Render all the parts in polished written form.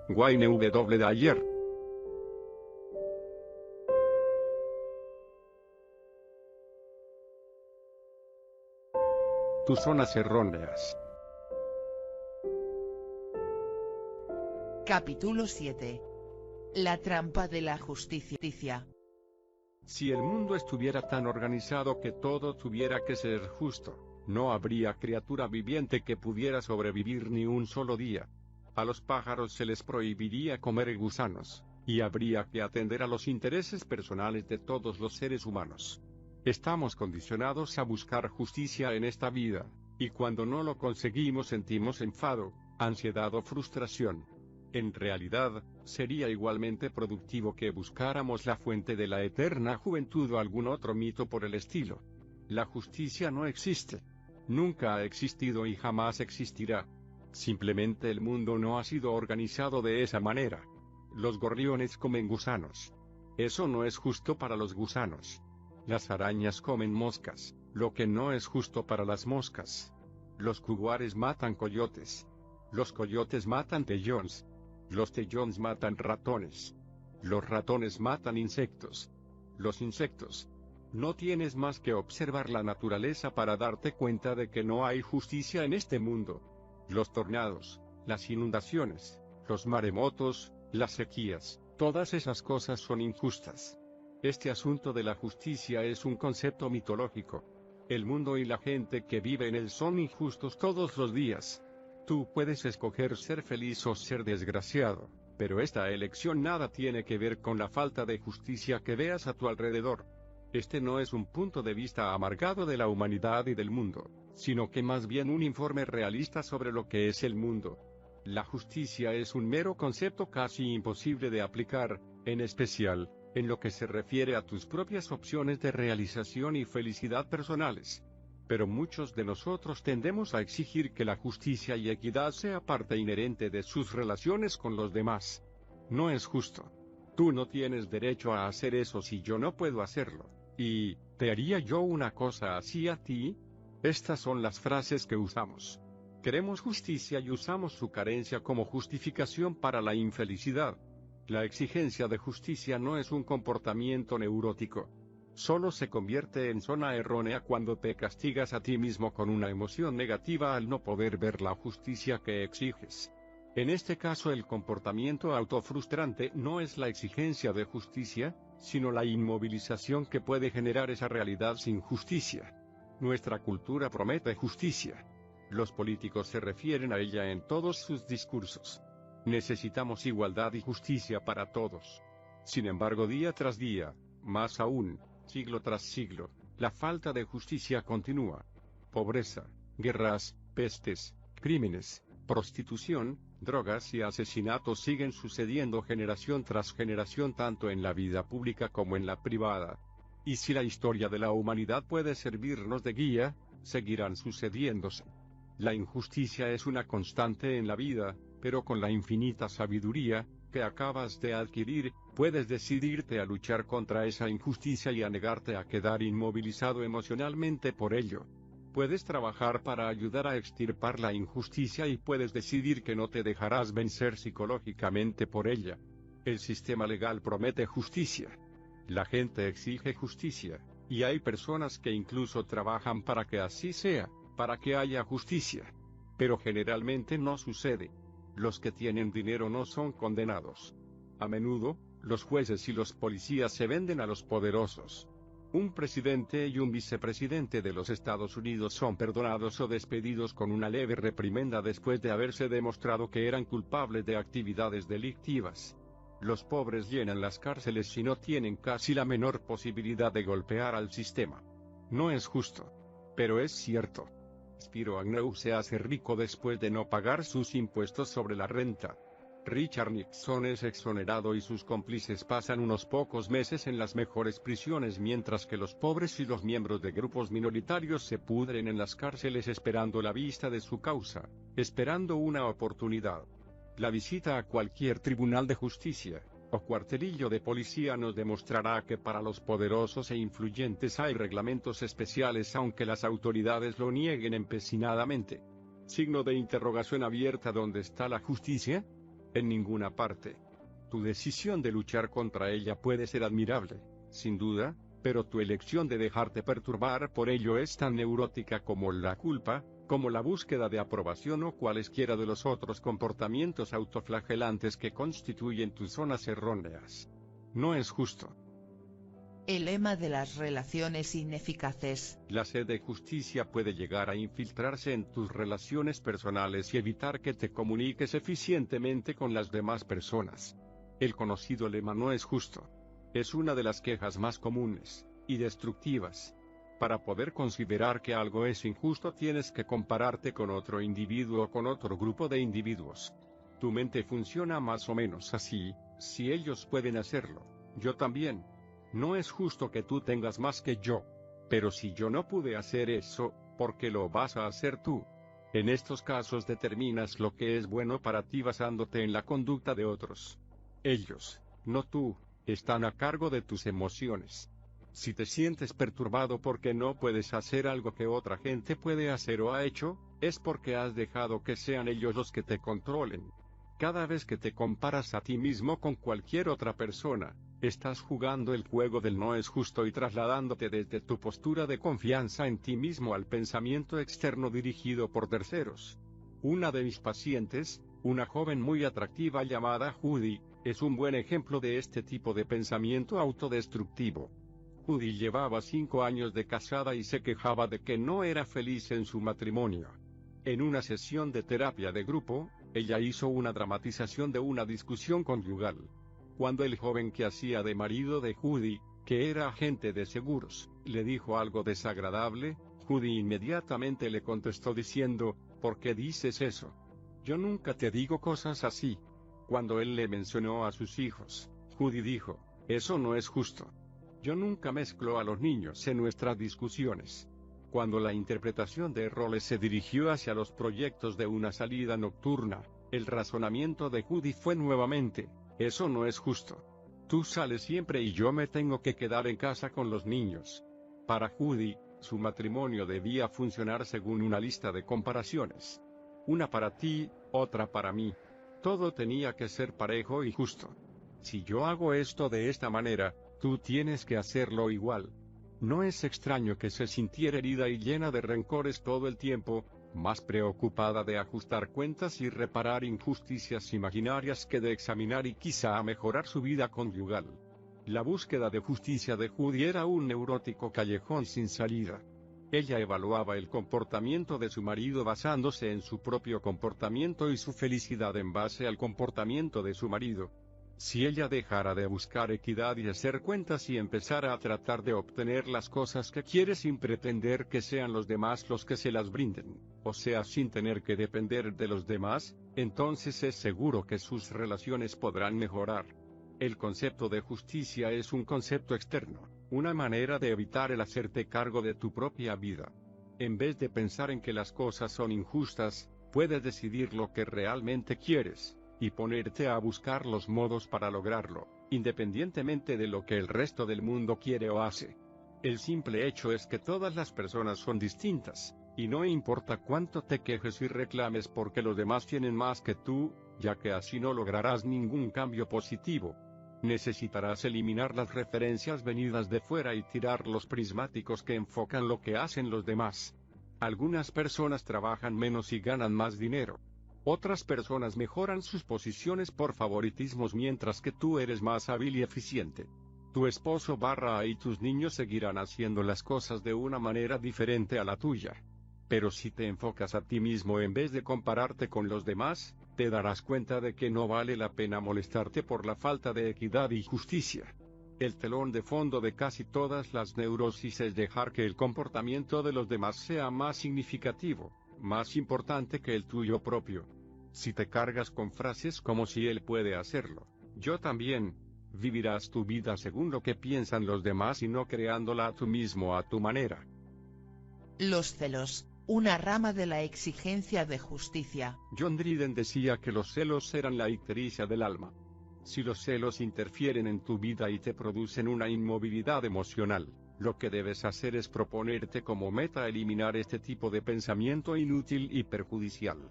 YNW de ayer. Tus zonas erróneas. Capítulo 7. La trampa de la justicia. Si el mundo estuviera tan organizado que todo tuviera que ser justo, no habría criatura viviente que pudiera sobrevivir ni un solo día. A los pájaros se les prohibiría comer gusanos, y habría que atender a los intereses personales de todos los seres humanos. Estamos condicionados a buscar justicia en esta vida, y cuando no lo conseguimos sentimos enfado, ansiedad o frustración. En realidad, sería igualmente productivo que buscáramos la fuente de la eterna juventud o algún otro mito por el estilo. La justicia no existe. Nunca ha existido y jamás existirá. Simplemente el mundo no ha sido organizado de esa manera. Los gorriones comen gusanos. Eso no es justo para los gusanos. Las arañas comen moscas, lo que no es justo para las moscas. Los jaguares matan coyotes. Los coyotes matan tellons. Los tellons matan ratones. Los ratones matan insectos. Los insectos. No tienes más que observar la naturaleza para darte cuenta de que no hay justicia en este mundo. Los tornados, las inundaciones, los maremotos, las sequías, todas esas cosas son injustas. Este asunto de la justicia es un concepto mitológico. El mundo y la gente que vive en él son injustos todos los días. Tú puedes escoger ser feliz o ser desgraciado, pero esta elección nada tiene que ver con la falta de justicia que veas a tu alrededor. Este no es un punto de vista amargado de la humanidad y del mundo, sino que más bien un informe realista sobre lo que es el mundo. La justicia es un mero concepto casi imposible de aplicar, en especial, en lo que se refiere a tus propias opciones de realización y felicidad personales. Pero muchos de nosotros tendemos a exigir que la justicia y equidad sea parte inherente de sus relaciones con los demás. No es justo. Tú no tienes derecho a hacer eso si yo no puedo hacerlo. ¿Y te haría yo una cosa así a ti? Estas son las frases que usamos. Queremos justicia y usamos su carencia como justificación para la infelicidad. La exigencia de justicia no es un comportamiento neurótico. Solo se convierte en zona errónea cuando te castigas a ti mismo con una emoción negativa al no poder ver la justicia que exiges. En este caso el comportamiento autofrustrante no es la exigencia de justicia, sino la inmovilización que puede generar esa realidad sin justicia. Nuestra cultura promete justicia. Los políticos se refieren a ella en todos sus discursos. Necesitamos igualdad y justicia para todos. Sin embargo, día tras día, más aún, siglo tras siglo, la falta de justicia continúa. Pobreza, guerras, pestes, crímenes, prostitución, drogas y asesinatos siguen sucediendo generación tras generación tanto en la vida pública como en la privada. Y si la historia de la humanidad puede servirnos de guía, seguirán sucediéndose. La injusticia es una constante en la vida, pero con la infinita sabiduría que acabas de adquirir, puedes decidirte a luchar contra esa injusticia y a negarte a quedar inmovilizado emocionalmente por ello. Puedes trabajar para ayudar a extirpar la injusticia y puedes decidir que no te dejarás vencer psicológicamente por ella. El sistema legal promete justicia. La gente exige justicia, y hay personas que incluso trabajan para que así sea, para que haya justicia. Pero generalmente no sucede. Los que tienen dinero no son condenados. A menudo, los jueces y los policías se venden a los poderosos. Un presidente y un vicepresidente de los Estados Unidos son perdonados o despedidos con una leve reprimenda después de haberse demostrado que eran culpables de actividades delictivas. Los pobres llenan las cárceles y no tienen casi la menor posibilidad de golpear al sistema. No es justo. Pero es cierto. Spiro Agnew se hace rico después de no pagar sus impuestos sobre la renta. Richard Nixon es exonerado y sus cómplices pasan unos pocos meses en las mejores prisiones mientras que los pobres y los miembros de grupos minoritarios se pudren en las cárceles esperando la vista de su causa, esperando una oportunidad. La visita a cualquier tribunal de justicia, o cuartelillo de policía nos demostrará que para los poderosos e influyentes hay reglamentos especiales aunque las autoridades lo nieguen empecinadamente. Signo de interrogación abierta. ¿Dónde está la justicia? En ninguna parte. Tu decisión de luchar contra ella puede ser admirable, sin duda, pero tu elección de dejarte perturbar por ello es tan neurótica como la culpa, como la búsqueda de aprobación o cualesquiera de los otros comportamientos autoflagelantes que constituyen tus zonas erróneas. No es justo. El lema de las relaciones ineficaces. La sed de justicia puede llegar a infiltrarse en tus relaciones personales y evitar que te comuniques eficientemente con las demás personas. El conocido lema "no es justo" es una de las quejas más comunes y destructivas. Para poder considerar que algo es injusto tienes que compararte con otro individuo o con otro grupo de individuos. Tu mente funciona más o menos así: si ellos pueden hacerlo, yo también. No es justo que tú tengas más que yo. Pero si yo no pude hacer eso, ¿por qué lo vas a hacer tú? En estos casos determinas lo que es bueno para ti basándote en la conducta de otros. Ellos, no tú, están a cargo de tus emociones. Si te sientes perturbado porque no puedes hacer algo que otra gente puede hacer o ha hecho, es porque has dejado que sean ellos los que te controlen. Cada vez que te comparas a ti mismo con cualquier otra persona, estás jugando el juego del "no es justo" y trasladándote desde tu postura de confianza en ti mismo al pensamiento externo dirigido por terceros. Una de mis pacientes, una joven muy atractiva llamada Judy, es un buen ejemplo de este tipo de pensamiento autodestructivo. Judy llevaba 5 años de casada y se quejaba de que no era feliz en su matrimonio. En una sesión de terapia de grupo, ella hizo una dramatización de una discusión conyugal. Cuando el joven que hacía de marido de Judy, que era agente de seguros, le dijo algo desagradable, Judy inmediatamente le contestó diciendo: "¿Por qué dices eso? Yo nunca te digo cosas así". Cuando él le mencionó a sus hijos, Judy dijo: "Eso no es justo. Yo nunca mezclo a los niños en nuestras discusiones". Cuando la interpretación de roles se dirigió hacia los proyectos de una salida nocturna, el razonamiento de Judy fue nuevamente: "Eso no es justo. Tú sales siempre y yo me tengo que quedar en casa con los niños". Para Judy, su matrimonio debía funcionar según una lista de comparaciones. Una para ti, otra para mí. Todo tenía que ser parejo y justo. Si yo hago esto de esta manera, tú tienes que hacerlo igual. No es extraño que se sintiera herida y llena de rencores todo el tiempo, más preocupada de ajustar cuentas y reparar injusticias imaginarias que de examinar y quizá mejorar su vida conyugal. La búsqueda de justicia de Judy era un neurótico callejón sin salida. Ella evaluaba el comportamiento de su marido basándose en su propio comportamiento y su felicidad en base al comportamiento de su marido. Si ella dejara de buscar equidad y hacer cuentas y empezara a tratar de obtener las cosas que quiere sin pretender que sean los demás los que se las brinden, o sea, sin tener que depender de los demás, entonces es seguro que sus relaciones podrán mejorar. El concepto de justicia es un concepto externo, una manera de evitar el hacerte cargo de tu propia vida. En vez de pensar en que las cosas son injustas, puedes decidir lo que realmente quieres y ponerte a buscar los modos para lograrlo, independientemente de lo que el resto del mundo quiere o hace. El simple hecho es que todas las personas son distintas, y no importa cuánto te quejes y reclames porque los demás tienen más que tú, ya que así no lograrás ningún cambio positivo. Necesitarás eliminar las referencias venidas de fuera y tirar los prismáticos que enfocan lo que hacen los demás. Algunas personas trabajan menos y ganan más dinero. Otras personas mejoran sus posiciones por favoritismos mientras que tú eres más hábil y eficiente. Tu esposo y tus niños seguirán haciendo las cosas de una manera diferente a la tuya. Pero si te enfocas a ti mismo en vez de compararte con los demás, te darás cuenta de que no vale la pena molestarte por la falta de equidad y justicia. El telón de fondo de casi todas las neurosis es dejar que el comportamiento de los demás sea más significativo, más importante que el tuyo propio. Si te cargas con frases como "si él puede hacerlo, yo también", vivirás tu vida según lo que piensan los demás y no creándola tú mismo a tu manera. Los celos, una rama de la exigencia de justicia. John Dryden decía que los celos eran la ictericia del alma. Si los celos interfieren en tu vida y te producen una inmovilidad emocional, lo que debes hacer es proponerte como meta eliminar este tipo de pensamiento inútil y perjudicial.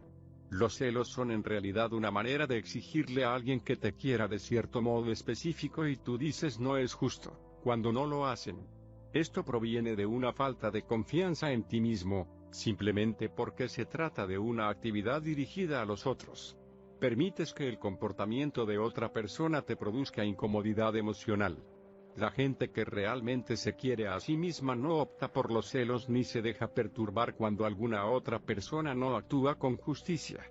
Los celos son en realidad una manera de exigirle a alguien que te quiera de cierto modo específico y tú dices no es justo, cuando no lo hacen. Esto proviene de una falta de confianza en ti mismo, simplemente porque se trata de una actividad dirigida a los otros. Permites que el comportamiento de otra persona te produzca incomodidad emocional. La gente que realmente se quiere a sí misma no opta por los celos ni se deja perturbar cuando alguna otra persona no actúa con justicia.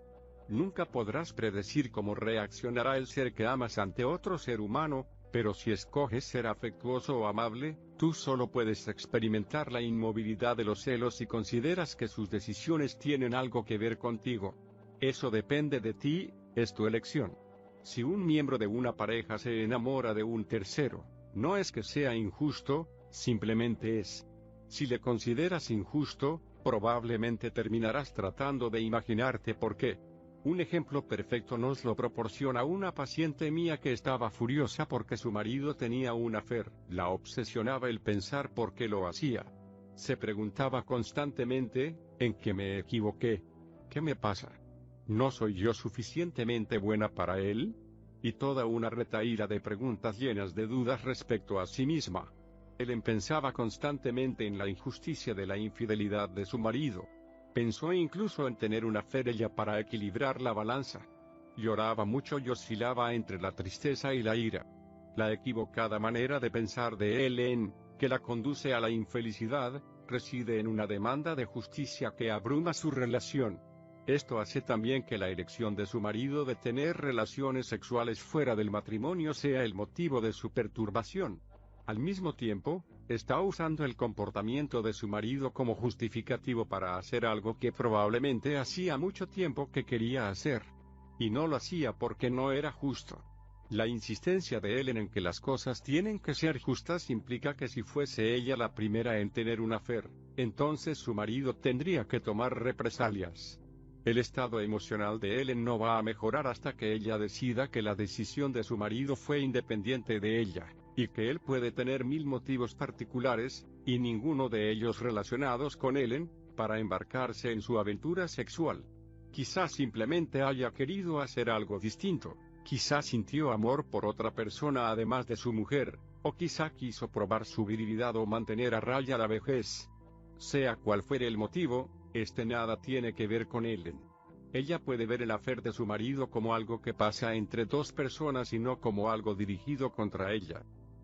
Nunca podrás predecir cómo reaccionará el ser que amas ante otro ser humano, pero si escoges ser afectuoso o amable, tú solo puedes experimentar la inmovilidad de los celos si consideras que sus decisiones tienen algo que ver contigo. Eso depende de ti, es tu elección. Si un miembro de una pareja se enamora de un tercero, no es que sea injusto, simplemente es. Si le consideras injusto, probablemente terminarás tratando de imaginarte por qué. Un ejemplo perfecto nos lo proporciona una paciente mía que estaba furiosa porque su marido tenía un affair. La obsesionaba el pensar por qué lo hacía. Se preguntaba constantemente, ¿en qué me equivoqué? ¿Qué me pasa? ¿No soy yo suficientemente buena para él? Y toda una retahíla de preguntas llenas de dudas respecto a sí misma. Ellen pensaba constantemente en la injusticia de la infidelidad de su marido. Pensó incluso en tener una ella para equilibrar la balanza. Lloraba mucho y oscilaba entre la tristeza y la ira. La equivocada manera de pensar de Ellen, que la conduce a la infelicidad, reside en una demanda de justicia que abruma su relación. Esto hace también que la elección de su marido de tener relaciones sexuales fuera del matrimonio sea el motivo de su perturbación. Al mismo tiempo, está usando el comportamiento de su marido como justificativo para hacer algo que probablemente hacía mucho tiempo que quería hacer. Y no lo hacía porque no era justo. La insistencia de Ellen en que las cosas tienen que ser justas implica que si fuese ella la primera en tener un affair, entonces su marido tendría que tomar represalias. El estado emocional de Ellen no va a mejorar hasta que ella decida que la decisión de su marido fue independiente de ella, y que él puede tener 1000 motivos particulares, y ninguno de ellos relacionados con Ellen, para embarcarse en su aventura sexual. Quizás simplemente haya querido hacer algo distinto, quizás sintió amor por otra persona además de su mujer, o quizá quiso probar su virilidad o mantener a raya la vejez. Sea cual fuere el motivo, nada tiene que ver con Ellen. Ella puede ver el affair de su marido como algo que pasa entre dos personas y no como algo dirigido contra ella.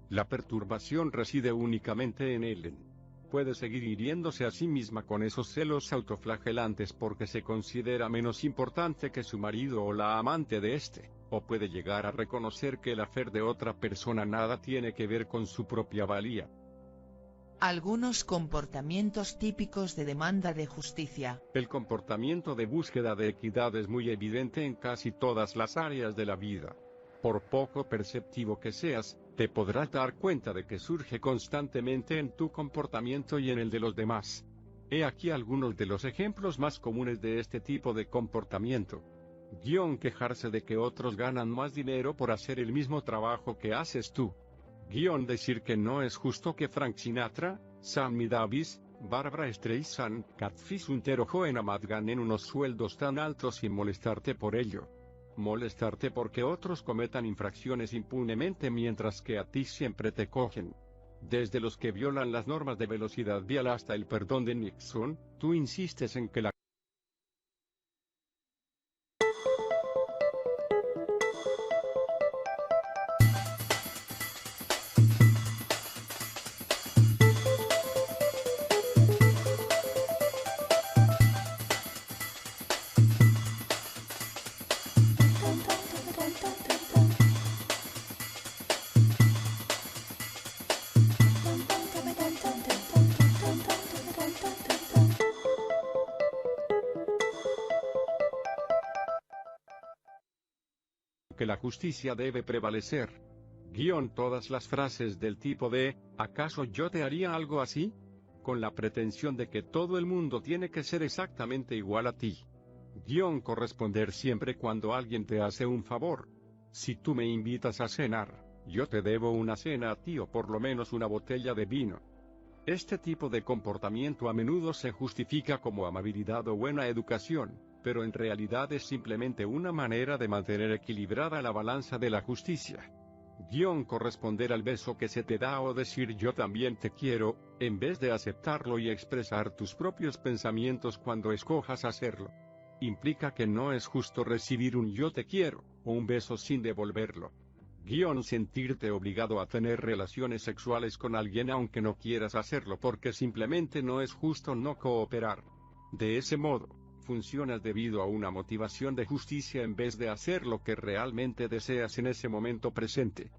La perturbación reside únicamente en Ellen. Puede seguir hiriéndose a sí misma con esos celos autoflagelantes porque se considera menos importante que su marido o la amante de este, o puede llegar a reconocer que el affair de otra persona nada tiene que ver con su propia valía. Algunos comportamientos típicos de demanda de justicia. El comportamiento de búsqueda de equidad es muy evidente en casi todas las áreas de la vida. Por poco perceptivo que seas, te podrás dar cuenta de que surge constantemente en tu comportamiento y en el de los demás. He aquí algunos de los ejemplos más comunes de este tipo de comportamiento. Quejarse de que otros ganan más dinero por hacer el mismo trabajo que haces tú. Decir que no es justo que Frank Sinatra, Sammy Davis, Barbra Streisand, Catfish Hunter o Joan Amat ganen unos sueldos tan altos sin molestarte por ello. Molestarte porque otros cometan infracciones impunemente mientras que a ti siempre te cogen. Desde los que violan las normas de velocidad vial hasta el perdón de Nixon, tú insistes en que la justicia debe prevalecer. Todas las frases del tipo de, ¿acaso yo te haría algo así? Con la pretensión de que todo el mundo tiene que ser exactamente igual a ti. Corresponder siempre cuando alguien te hace un favor. Si tú me invitas a cenar, yo te debo una cena a ti o por lo menos una botella de vino. Este tipo de comportamiento a menudo se justifica como amabilidad o buena educación. pero en realidad es simplemente una manera de mantener equilibrada la balanza de la justicia. Corresponder al beso que se te da o decir yo también te quiero, en vez de aceptarlo y expresar tus propios pensamientos cuando escojas hacerlo. Implica que no es justo recibir un yo te quiero, o un beso sin devolverlo. Sentirte obligado a tener relaciones sexuales con alguien aunque no quieras hacerlo porque simplemente no es justo no cooperar. De ese modo, funcionas debido a una motivación de justicia en vez de hacer lo que realmente deseas en ese momento presente.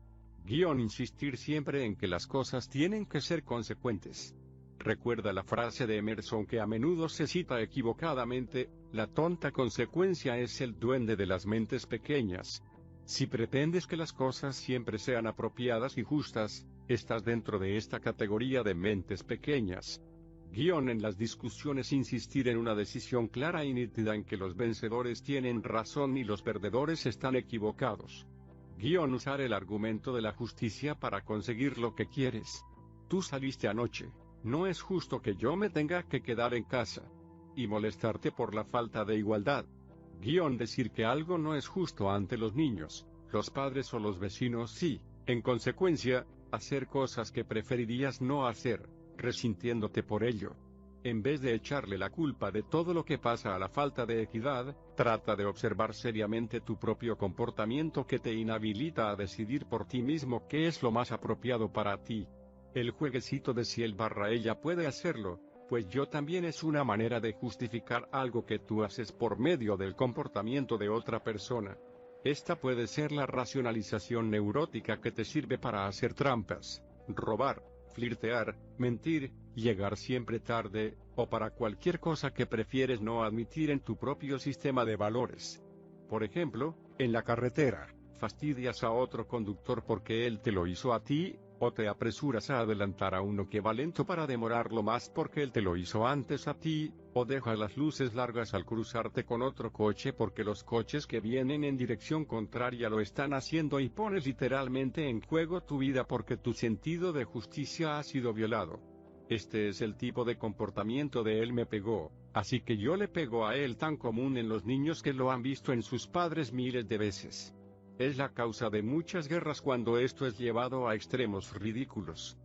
Insistir siempre en que las cosas tienen que ser consecuentes. Recuerda la frase de Emerson que a menudo se cita equivocadamente: la tonta consecuencia es el duende de las mentes pequeñas. Si pretendes que las cosas siempre sean apropiadas y justas, estás dentro de esta categoría de mentes pequeñas. En las discusiones insistir en una decisión clara y nítida en que los vencedores tienen razón y los perdedores están equivocados. Usar el argumento de la justicia para conseguir lo que quieres. Tú saliste anoche, no es justo que yo me tenga que quedar en casa. Y molestarte por la falta de igualdad. Decir que algo no es justo ante los niños, los padres o los vecinos sí, en consecuencia, hacer cosas que preferirías no hacer, resintiéndote por ello. En vez de echarle la culpa de todo lo que pasa a la falta de equidad, trata de observar seriamente tu propio comportamiento que te inhabilita a decidir por ti mismo qué es lo más apropiado para ti. El jueguecito de si él/ella puede hacerlo, pues yo también es una manera de justificar algo que tú haces por medio del comportamiento de otra persona. Esta puede ser la racionalización neurótica que te sirve para hacer trampas, robar, flirtear, mentir, llegar siempre tarde, o para cualquier cosa que prefieres no admitir en tu propio sistema de valores. Por ejemplo, en la carretera, fastidias a otro conductor porque él te lo hizo a ti, o te apresuras a adelantar a uno que va lento para demorarlo más porque él te lo hizo antes a ti, o dejas las luces largas al cruzarte con otro coche porque los coches que vienen en dirección contraria lo están haciendo y pones literalmente en juego tu vida porque tu sentido de justicia ha sido violado. Este es el tipo de comportamiento de él me pegó, así que yo le pego a él, tan común en los niños que lo han visto en sus padres miles de veces. Es la causa de muchas guerras cuando esto es llevado a extremos ridículos.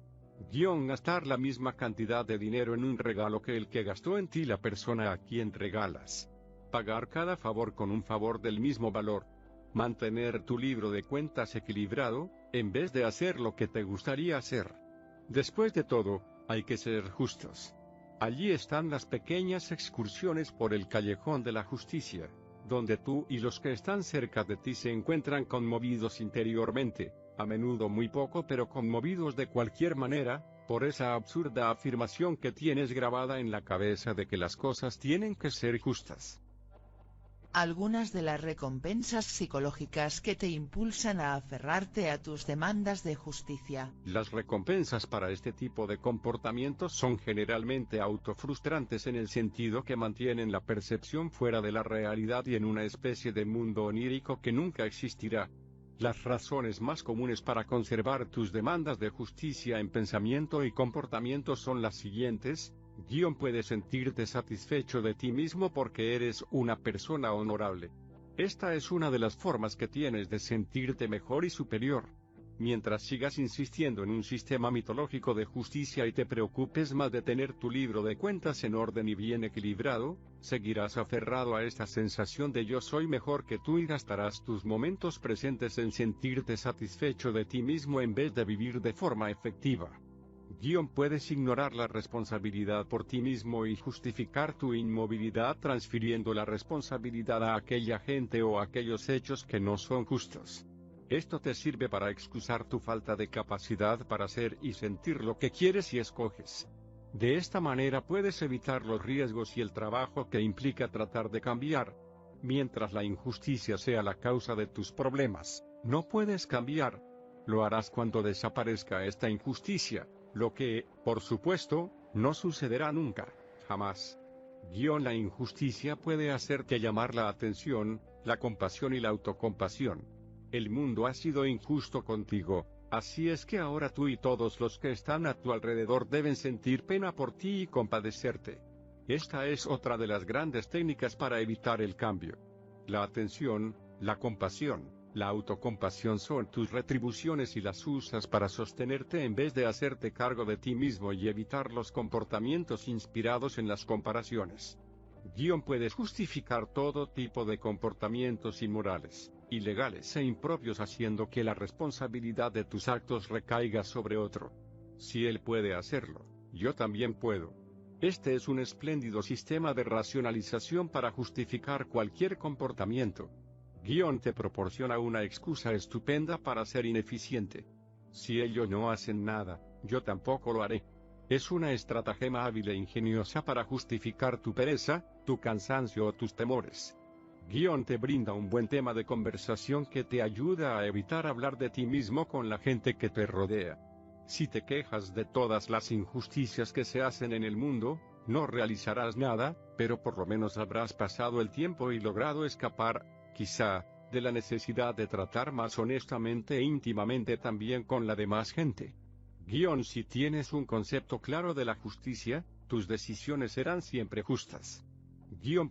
Gastar la misma cantidad de dinero en un regalo que el que gastó en ti la persona a quien regalas. Pagar cada favor con un favor del mismo valor. Mantener tu libro de cuentas equilibrado, en vez de hacer lo que te gustaría hacer. Después de todo, hay que ser justos. Allí están las pequeñas excursiones por el callejón de la justicia, donde tú y los que están cerca de ti se encuentran conmovidos interiormente, a menudo muy poco pero conmovidos de cualquier manera, por esa absurda afirmación que tienes grabada en la cabeza de que las cosas tienen que ser justas. Algunas de las recompensas psicológicas que te impulsan a aferrarte a tus demandas de justicia. Las recompensas para este tipo de comportamientos son generalmente autofrustrantes en el sentido que mantienen la percepción fuera de la realidad y en una especie de mundo onírico que nunca existirá. Las razones más comunes para conservar tus demandas de justicia en pensamiento y comportamiento son las siguientes. Puedes sentirte satisfecho de ti mismo porque eres una persona honorable. Esta es una de las formas que tienes de sentirte mejor y superior. Mientras sigas insistiendo en un sistema mitológico de justicia y te preocupes más de tener tu libro de cuentas en orden y bien equilibrado, seguirás aferrado a esta sensación de yo soy mejor que tú y gastarás tus momentos presentes en sentirte satisfecho de ti mismo en vez de vivir de forma efectiva. Puedes ignorar la responsabilidad por ti mismo y justificar tu inmovilidad transfiriendo la responsabilidad a aquella gente o aquellos hechos que no son justos. Esto te sirve para excusar tu falta de capacidad para hacer y sentir lo que quieres y escoges. De esta manera puedes evitar los riesgos y el trabajo que implica tratar de cambiar. Mientras la injusticia sea la causa de tus problemas, no puedes cambiar. Lo harás cuando desaparezca esta injusticia. Lo que, por supuesto, no sucederá nunca, jamás. La injusticia puede hacerte llamar la atención, la compasión y la autocompasión. El mundo ha sido injusto contigo, así es que ahora tú y todos los que están a tu alrededor deben sentir pena por ti y compadecerte. Esta es otra de las grandes técnicas para evitar el cambio. La atención, la compasión, la autocompasión son tus retribuciones y las usas para sostenerte en vez de hacerte cargo de ti mismo y evitar los comportamientos inspirados en las comparaciones. Puedes justificar todo tipo de comportamientos inmorales, ilegales e impropios haciendo que la responsabilidad de tus actos recaiga sobre otro. Si él puede hacerlo, yo también puedo. Este es un espléndido sistema de racionalización para justificar cualquier comportamiento. Te proporciona una excusa estupenda para ser ineficiente. Si ellos no hacen nada, yo tampoco lo haré. Es una estratagema hábil e ingeniosa para justificar tu pereza, tu cansancio o tus temores. Te brinda un buen tema de conversación que te ayuda a evitar hablar de ti mismo con la gente que te rodea. Si te quejas de todas las injusticias que se hacen en el mundo, no realizarás nada, pero por lo menos habrás pasado el tiempo y logrado escapar, quizá, de la necesidad de tratar más honestamente e íntimamente también con la demás gente. Si tienes un concepto claro de la justicia, tus decisiones serán siempre justas.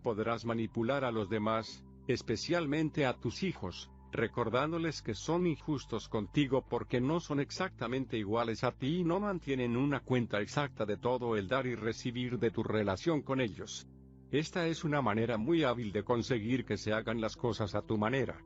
Podrás manipular a los demás, especialmente a tus hijos, recordándoles que son injustos contigo porque no son exactamente iguales a ti y no mantienen una cuenta exacta de todo el dar y recibir de tu relación con ellos. Esta es una manera muy hábil de conseguir que se hagan las cosas a tu manera.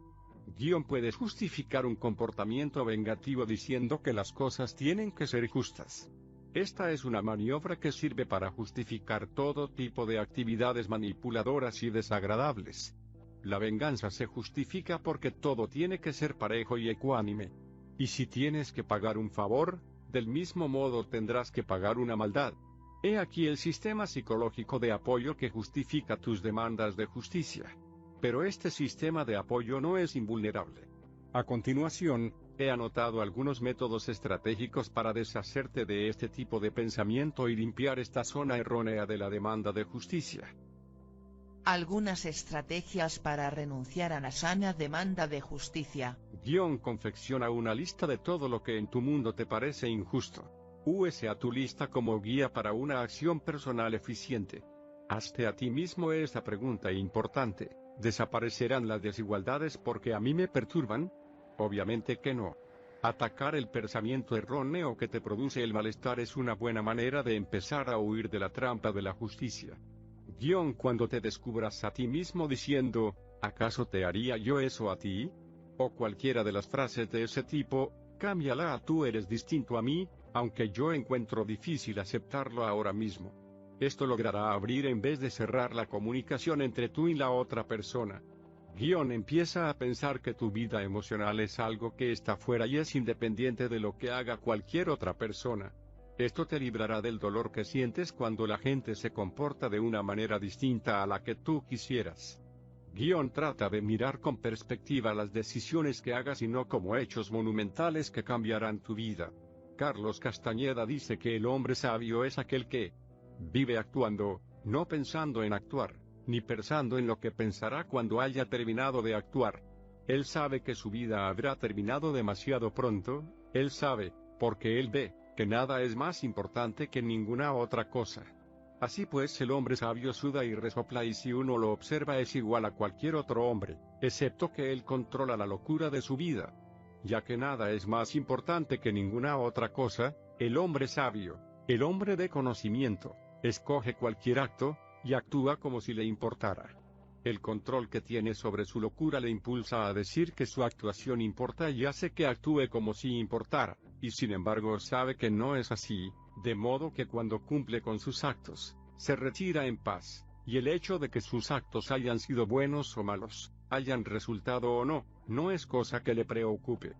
Puedes justificar un comportamiento vengativo diciendo que las cosas tienen que ser justas. Esta es una maniobra que sirve para justificar todo tipo de actividades manipuladoras y desagradables. La venganza se justifica porque todo tiene que ser parejo y ecuánime. Y si tienes que pagar un favor, del mismo modo tendrás que pagar una maldad. He aquí el sistema psicológico de apoyo que justifica tus demandas de justicia. Pero este sistema de apoyo no es invulnerable. A continuación, he anotado algunos métodos estratégicos para deshacerte de este tipo de pensamiento y limpiar esta zona errónea de la demanda de justicia. Algunas estrategias para renunciar a la sana demanda de justicia. Confecciona una lista de todo lo que en tu mundo te parece injusto. Úse a tu lista como guía para una acción personal eficiente. Hazte a ti mismo esta pregunta importante: ¿desaparecerán las desigualdades porque a mí me perturban? Obviamente que no. Atacar el pensamiento erróneo que te produce el malestar es una buena manera de empezar a huir de la trampa de la justicia. Cuando te descubras a ti mismo diciendo, ¿acaso te haría yo eso a ti? O cualquiera de las frases de ese tipo, cámbiala a tú eres distinto a mí, aunque yo encuentro difícil aceptarlo ahora mismo. Esto logrará abrir en vez de cerrar la comunicación entre tú y la otra persona. Empieza a pensar que tu vida emocional es algo que está fuera y es independiente de lo que haga cualquier otra persona. Esto te librará del dolor que sientes cuando la gente se comporta de una manera distinta a la que tú quisieras. Trata de mirar con perspectiva las decisiones que hagas y no como hechos monumentales que cambiarán tu vida. Carlos Castañeda dice que el hombre sabio es aquel que vive actuando, no pensando en actuar, ni pensando en lo que pensará cuando haya terminado de actuar. Él sabe que su vida habrá terminado demasiado pronto, él sabe, porque él ve, que nada es más importante que ninguna otra cosa. Así pues el hombre sabio suda y resopla y si uno lo observa es igual a cualquier otro hombre, excepto que él controla la locura de su vida. Ya que nada es más importante que ninguna otra cosa, el hombre sabio, el hombre de conocimiento, escoge cualquier acto, y actúa como si le importara. El control que tiene sobre su locura le impulsa a decir que su actuación importa y hace que actúe como si importara, y sin embargo sabe que no es así, de modo que cuando cumple con sus actos, se retira en paz, y el hecho de que sus actos hayan sido buenos o malos, hayan resultado o no, no es cosa que le preocupe.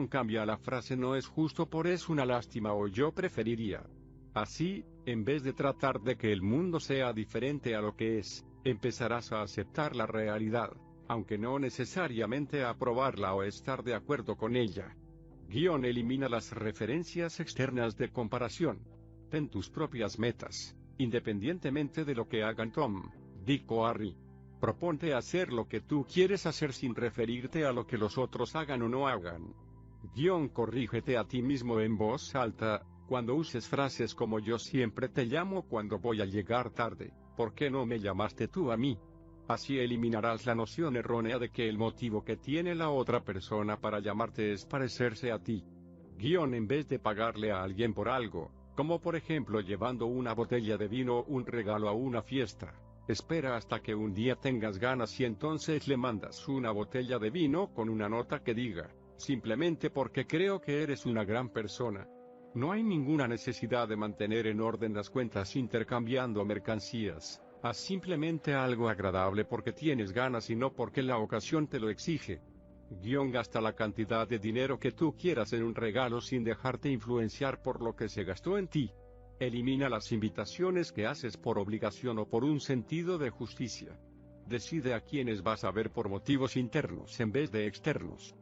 Cambia la frase no es justo por es una lástima o yo preferiría. Así, en vez de tratar de que el mundo sea diferente a lo que es, empezarás a aceptar la realidad, aunque no necesariamente a aprobarla o estar de acuerdo con ella. Elimina las referencias externas de comparación. Ten tus propias metas, independientemente de lo que hagan Tom, Dick o Harry. Proponte hacer lo que tú quieres hacer sin referirte a lo que los otros hagan o no hagan. Corrígete a ti mismo en voz alta. Cuando uses frases como yo siempre te llamo cuando voy a llegar tarde, ¿por qué no me llamaste tú a mí? Así eliminarás la noción errónea de que el motivo que tiene la otra persona para llamarte es parecerse a ti. En vez de pagarle a alguien por algo, como por ejemplo llevando una botella de vino o un regalo a una fiesta, espera hasta que un día tengas ganas y entonces le mandas una botella de vino con una nota que diga, simplemente porque creo que eres una gran persona. No hay ninguna necesidad de mantener en orden las cuentas intercambiando mercancías. Haz simplemente algo agradable porque tienes ganas y no porque la ocasión te lo exige. Gasta la cantidad de dinero que tú quieras en un regalo sin dejarte influenciar por lo que se gastó en ti. Elimina las invitaciones que haces por obligación o por un sentido de justicia. Decide a quiénes vas a ver por motivos internos en vez de externos.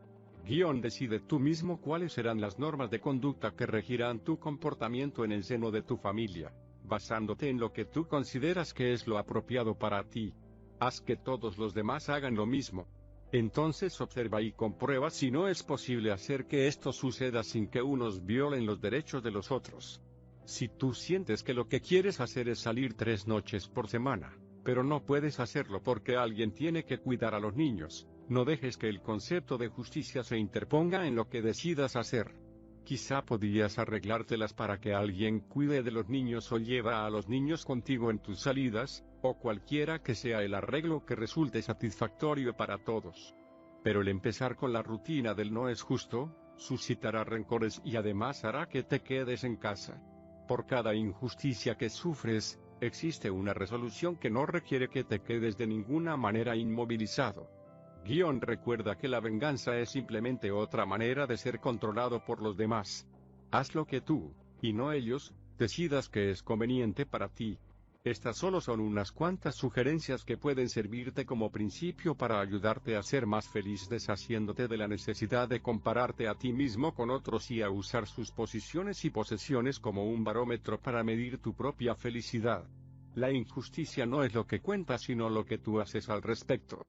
Decide tú mismo cuáles serán las normas de conducta que regirán tu comportamiento en el seno de tu familia, basándote en lo que tú consideras que es lo apropiado para ti. Haz que todos los demás hagan lo mismo. Entonces observa y comprueba si no es posible hacer que esto suceda sin que unos violen los derechos de los otros. Si tú sientes que lo que quieres hacer es salir 3 noches por semana, pero no puedes hacerlo porque alguien tiene que cuidar a los niños, no dejes que el concepto de justicia se interponga en lo que decidas hacer. Quizá podrías arreglártelas para que alguien cuide de los niños o lleva a los niños contigo en tus salidas, o cualquiera que sea el arreglo que resulte satisfactorio para todos. Pero el empezar con la rutina del no es justo, suscitará rencores y además hará que te quedes en casa. Por cada injusticia que sufres, existe una resolución que no requiere que te quedes de ninguna manera inmovilizado. Recuerda que la venganza es simplemente otra manera de ser controlado por los demás. Haz lo que tú, y no ellos, decidas que es conveniente para ti. Estas solo son unas cuantas sugerencias que pueden servirte como principio para ayudarte a ser más feliz deshaciéndote de la necesidad de compararte a ti mismo con otros y a usar sus posiciones y posesiones como un barómetro para medir tu propia felicidad. La injusticia no es lo que cuenta sino lo que tú haces al respecto.